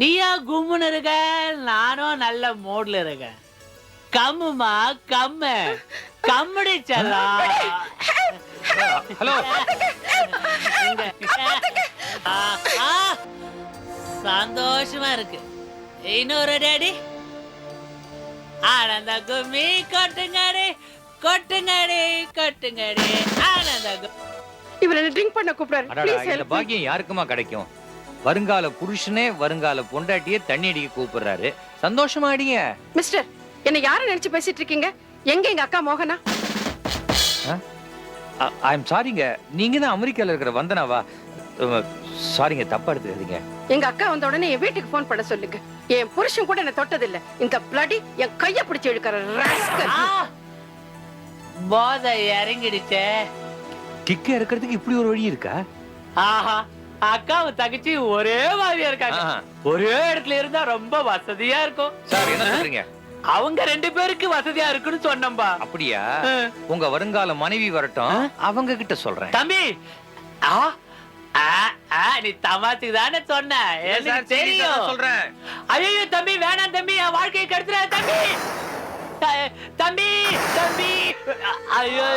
நீயா கும்முன்னு இருக்க, நானும் நல்ல மூட்ல இருக்கேன். கம்முமா கம்மு, கம்முடி செல்லம். ஹலோ. இங்க. ஆ, சந்தோஷமா இருக்கு. இன்னொரு டேடி. ஆனந்த கும்மி கொட்டுங்கடி, கொட்டுங்கடி, கொட்டுங்கடி. ஆனந்த இவரை ட்ரிங்க் பண்ண கூப்பிடாரு. அடடா, ப்ளீஸ் இந்த ஹெல்ப். பாக்கியம் யாருக்குமா கிடைக்கும்? வருங்கால புருஷனே வருங்கால பொண்டாட்டியே தண்ணி அடிக்க கூப்பிடுறாரு. சந்தோஷமா அடிங்க. மிஸ்டர், என்ன யாரை நினைச்சு பேசிட்டு இருக்கீங்க? எங்க எங்க அக்கா மோகனா? ஐ எம் சாரிங்க. நீங்க தான் அமெரிக்கால இருக்கிற வந்தனாவா? சாரிங்க, தப்பா எடுத்துக்காதீங்க. எங்க அக்கா வந்த உடனே என் வீட்டுக்கு போன் பண்ண சொல்லுங்க. என் புருஷன் கூட என்ன தொட்டதில்ல. இந்த பிளடி என் கைய பிடிச்சு இழுக்கிற ராஸ்கல். போதை இறங்கிடுச்சே. கிக்க இருக்கிறதுக்கு இப்படி ஒரு வழி இருக்கா? ஆஹா, அக்காவும் தங்கச்சி ஒரே மாதிரியா இருக்காங்க. ஒரே இடத்துல இருந்தா ரொம்ப வசதியா இருக்கும். சார், என்ன சொல்றீங்க? அவங்க 2 பேருக்கு வசதியா இருக்குன்னு சொன்னம்பா. அப்படியா? உங்க வருங்கால மனைவி வரட்டும், அவங்க கிட்ட சொல்றேன். தம்பி, நீ தமாத்துக்கு தானே சொன்ன, எனக்கு தெரியும். சொல்றேன். ஐயோ தம்பி, வேணாம் தம்பி, என் வாழ்க்கையை கெடுத்துற தம்பி. தம்பி, தம்பி, ஐயோ.